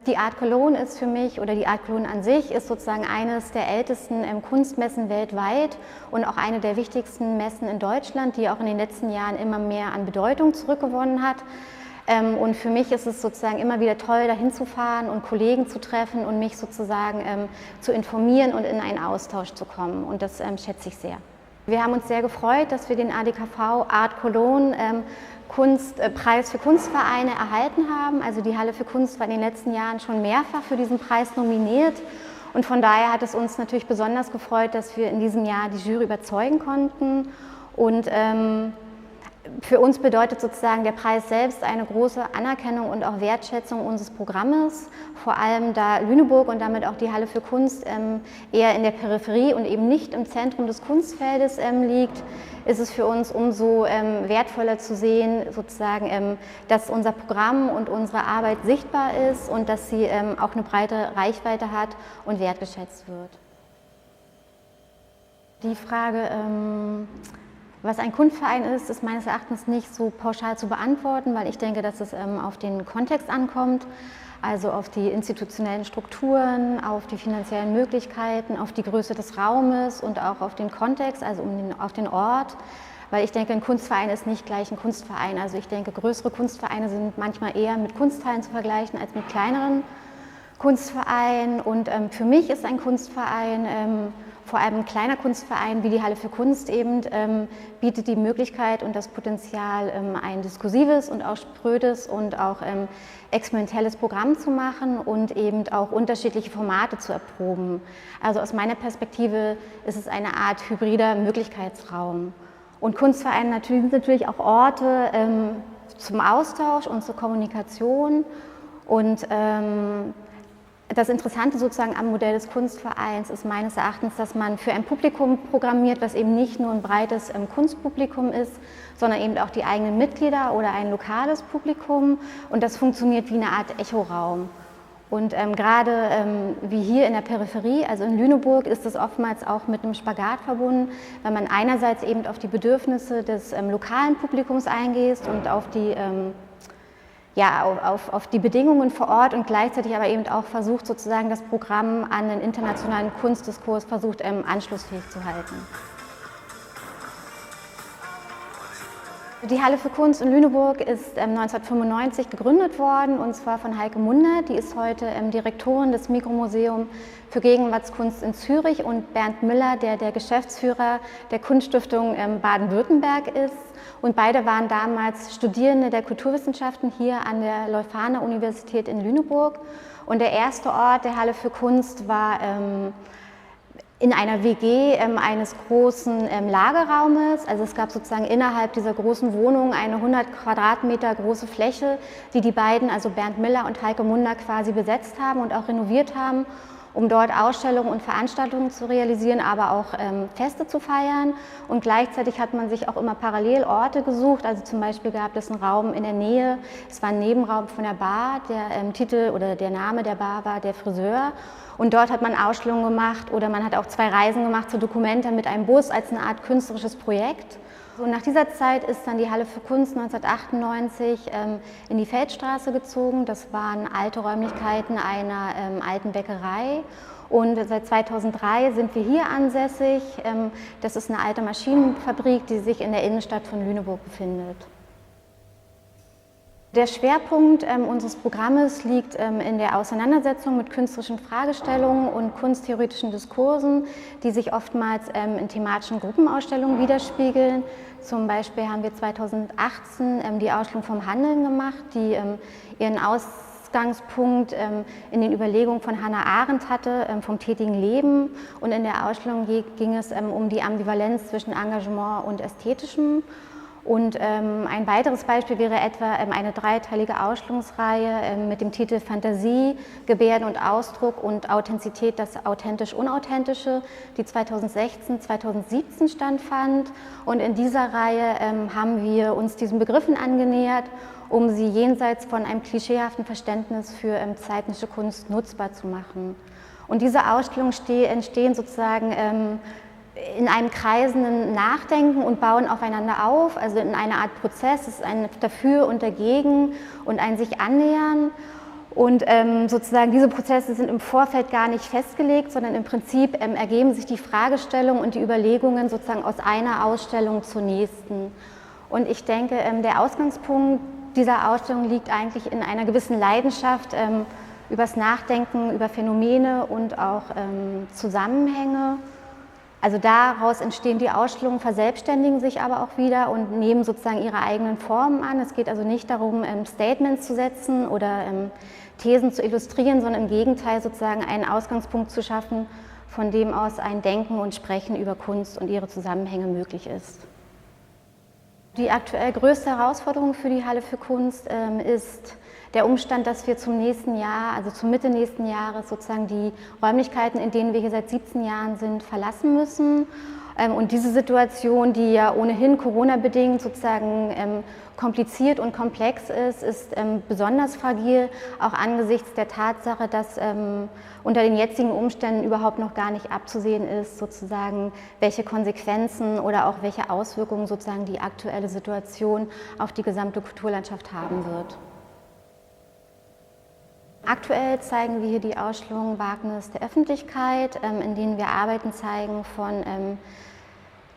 Die Art Cologne ist für mich, oder die Art Cologne an sich, ist sozusagen eines der ältesten Kunstmessen weltweit und auch eine der wichtigsten Messen in Deutschland, die auch in den letzten Jahren immer mehr an Bedeutung zurückgewonnen hat. Und für mich ist es sozusagen immer wieder toll, dahin zu fahren und Kollegen zu treffen und mich sozusagen zu informieren und in einen Austausch zu kommen. Und das schätze ich sehr. Wir haben uns sehr gefreut, dass wir den ADKV Art Cologne Preis für Kunstvereine erhalten haben. Also die Halle für Kunst war in den letzten Jahren schon mehrfach für diesen Preis nominiert. Und von daher hat es uns natürlich besonders gefreut, dass wir in diesem Jahr die Jury überzeugen konnten. Und für uns bedeutet sozusagen der Preis selbst eine große Anerkennung und auch Wertschätzung unseres Programmes. Vor allem da Lüneburg und damit auch die Halle für Kunst eher in der Peripherie und eben nicht im Zentrum des Kunstfeldes liegt, ist es für uns umso wertvoller zu sehen, sozusagen, dass unser Programm und unsere Arbeit sichtbar ist und dass sie auch eine breite Reichweite hat und wertgeschätzt wird. Die Frage, was ein Kunstverein ist, ist meines Erachtens nicht so pauschal zu beantworten, weil ich denke, dass es auf den Kontext ankommt, also auf die institutionellen Strukturen, auf die finanziellen Möglichkeiten, auf die Größe des Raumes und auch auf den Kontext, also auf den Ort. Weil ich denke, ein Kunstverein ist nicht gleich ein Kunstverein. Also ich denke, größere Kunstvereine sind manchmal eher mit Kunsthallen zu vergleichen als mit kleineren Kunstvereinen. Und für mich ist ein Kunstverein vor allem ein kleiner Kunstverein wie die Halle für Kunst eben bietet die Möglichkeit und das Potenzial, ein diskursives und auch sprödes und auch experimentelles Programm zu machen und eben auch unterschiedliche Formate zu erproben. Also aus meiner Perspektive ist es eine Art hybrider Möglichkeitsraum. Und Kunstvereine sind natürlich auch Orte zum Austausch und zur Kommunikation. Und das Interessante sozusagen am Modell des Kunstvereins ist meines Erachtens, dass man für ein Publikum programmiert, was eben nicht nur ein breites Kunstpublikum ist, sondern eben auch die eigenen Mitglieder oder ein lokales Publikum. Und das funktioniert wie eine Art Echoraum. Und gerade wie hier in der Peripherie, also in Lüneburg, ist es oftmals auch mit einem Spagat verbunden, weil man einerseits eben auf die Bedürfnisse des lokalen Publikums eingeht und auf die auf die Bedingungen vor Ort und gleichzeitig aber eben auch versucht, sozusagen das Programm an den internationalen Kunstdiskurs anschlussfähig zu halten. Die Halle für Kunst in Lüneburg ist 1995 gegründet worden, und zwar von Heike Munder. Die ist heute Direktorin des Mikromuseums für Gegenwartskunst in Zürich, und Bernd Müller, der Geschäftsführer der Kunststiftung Baden-Württemberg ist. Und beide waren damals Studierende der Kulturwissenschaften hier an der Leuphana-Universität in Lüneburg. Und der erste Ort der Halle für Kunst war in einer WG eines großen Lagerraumes. Also es gab sozusagen innerhalb dieser großen Wohnung eine 100 Quadratmeter große Fläche, die die beiden, also Bernd Müller und Heike Munder, quasi besetzt haben und auch renoviert haben, um dort Ausstellungen und Veranstaltungen zu realisieren, aber auch Feste zu feiern. Und gleichzeitig hat man sich auch immer parallel Orte gesucht. Also zum Beispiel gab es einen Raum in der Nähe, es war ein Nebenraum von der Bar, der Titel oder der Name der Bar war der Friseur. Und dort hat man Ausstellungen gemacht, oder man hat auch 2 Reisen gemacht zur Documenta mit einem Bus als eine Art künstlerisches Projekt. Und nach dieser Zeit ist dann die Halle für Kunst 1998 in die Feldstraße gezogen. Das waren alte Räumlichkeiten einer alten Bäckerei. Und seit 2003 sind wir hier ansässig. Das ist eine alte Maschinenfabrik, die sich in der Innenstadt von Lüneburg befindet. Der Schwerpunkt unseres Programmes liegt in der Auseinandersetzung mit künstlerischen Fragestellungen und kunsttheoretischen Diskursen, die sich oftmals in thematischen Gruppenausstellungen widerspiegeln. Zum Beispiel haben wir 2018 die Ausstellung vom Handeln gemacht, die ihren Ausgangspunkt in den Überlegungen von Hannah Arendt hatte, vom tätigen Leben. Und in der Ausstellung ging es um die Ambivalenz zwischen Engagement und Ästhetischem. Und ein weiteres Beispiel wäre etwa eine 3-teilige Ausstellungsreihe mit dem Titel Fantasie, Gebärden und Ausdruck und Authentizität, das authentisch-unauthentische, die 2016, 2017 stattfand. Und in dieser Reihe haben wir uns diesen Begriffen angenähert, um sie jenseits von einem klischeehaften Verständnis für zeitliche Kunst nutzbar zu machen. Und diese Ausstellungen entstehen sozusagen in einem kreisenden Nachdenken und bauen aufeinander auf, also in einer Art Prozess. Es ist ein Dafür und Dagegen und ein sich annähern. Und sozusagen diese Prozesse sind im Vorfeld gar nicht festgelegt, sondern im Prinzip ergeben sich die Fragestellungen und die Überlegungen sozusagen aus einer Ausstellung zur nächsten. Und ich denke, der Ausgangspunkt dieser Ausstellung liegt eigentlich in einer gewissen Leidenschaft übers Nachdenken, über Phänomene und auch Zusammenhänge. Also daraus entstehen die Ausstellungen, verselbstständigen sich aber auch wieder und nehmen sozusagen ihre eigenen Formen an. Es geht also nicht darum, Statements zu setzen oder Thesen zu illustrieren, sondern im Gegenteil sozusagen einen Ausgangspunkt zu schaffen, von dem aus ein Denken und Sprechen über Kunst und ihre Zusammenhänge möglich ist. Die aktuell größte Herausforderung für die Halle für Kunst ist der Umstand, dass wir zum nächsten Jahr, also zur Mitte nächsten Jahres sozusagen die Räumlichkeiten, in denen wir hier seit 17 Jahren sind, verlassen müssen. Und diese Situation, die ja ohnehin Corona-bedingt sozusagen kompliziert und komplex ist besonders fragil, auch angesichts der Tatsache, dass unter den jetzigen Umständen überhaupt noch gar nicht abzusehen ist, sozusagen, welche Konsequenzen oder auch welche Auswirkungen sozusagen die aktuelle Situation auf die gesamte Kulturlandschaft haben wird. Aktuell zeigen wir hier die Ausstellung Wagnis der Öffentlichkeit, in denen wir Arbeiten zeigen von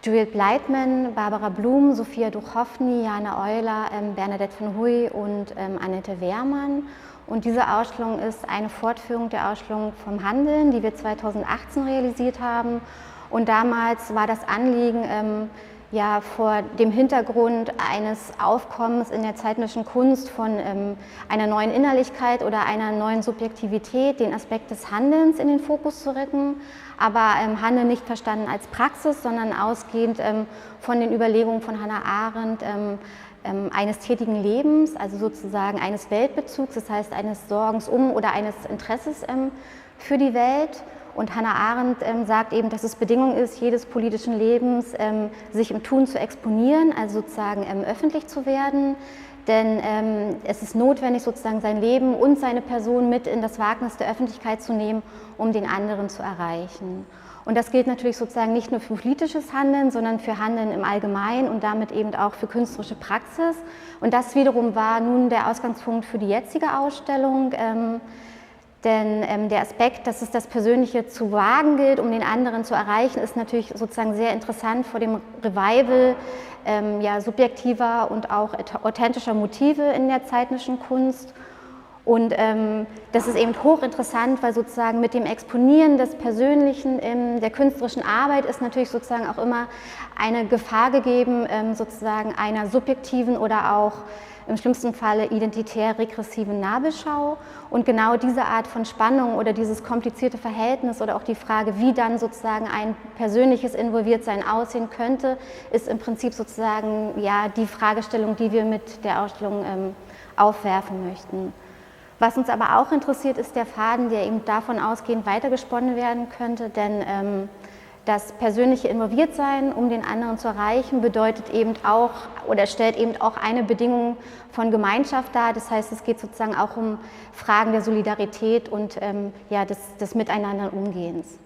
Juliet Bleitman, Barbara Blum, Sophia Duchovny, Jana Euler, Bernadette von Huy und Annette Wehrmann. Und diese Ausstellung ist eine Fortführung der Ausstellung vom Handeln, die wir 2018 realisiert haben. Und damals war das Anliegen, ja, vor dem Hintergrund eines Aufkommens in der zeitgenössischen Kunst von einer neuen Innerlichkeit oder einer neuen Subjektivität, den Aspekt des Handelns in den Fokus zu rücken, aber Handeln nicht verstanden als Praxis, sondern ausgehend von den Überlegungen von Hannah Arendt eines tätigen Lebens, also sozusagen eines Weltbezugs, das heißt eines Sorgens um oder eines Interesses für die Welt. Und Hannah Arendt sagt eben, dass es Bedingung ist, jedes politischen Lebens, sich im Tun zu exponieren, also sozusagen öffentlich zu werden. Denn es ist notwendig, sozusagen sein Leben und seine Person mit in das Wagnis der Öffentlichkeit zu nehmen, um den anderen zu erreichen. Und das gilt natürlich sozusagen nicht nur für politisches Handeln, sondern für Handeln im Allgemeinen und damit eben auch für künstlerische Praxis. Und das wiederum war nun der Ausgangspunkt für die jetzige Ausstellung. Denn der Aspekt, dass es das Persönliche zu wagen gilt, um den anderen zu erreichen, ist natürlich sozusagen sehr interessant vor dem Revival ja, subjektiver und auch authentischer Motive in der zeitgenössischen Kunst. Und das ist eben hochinteressant, weil sozusagen mit dem Exponieren des Persönlichen in der künstlerischen Arbeit ist natürlich sozusagen auch immer eine Gefahr gegeben, sozusagen einer subjektiven oder auch im schlimmsten Falle identitär-regressiven Nabelschau. Und genau diese Art von Spannung oder dieses komplizierte Verhältnis oder auch die Frage, wie dann sozusagen ein persönliches Involviertsein aussehen könnte, ist im Prinzip sozusagen ja, die Fragestellung, die wir mit der Ausstellung aufwerfen möchten. Was uns aber auch interessiert, ist der Faden, der eben davon ausgehend weitergesponnen werden könnte, denn das persönliche Involviertsein, um den anderen zu erreichen, bedeutet eben auch oder stellt eben auch eine Bedingung von Gemeinschaft dar. Das heißt, es geht sozusagen auch um Fragen der Solidarität und ja, des Miteinander Umgehens.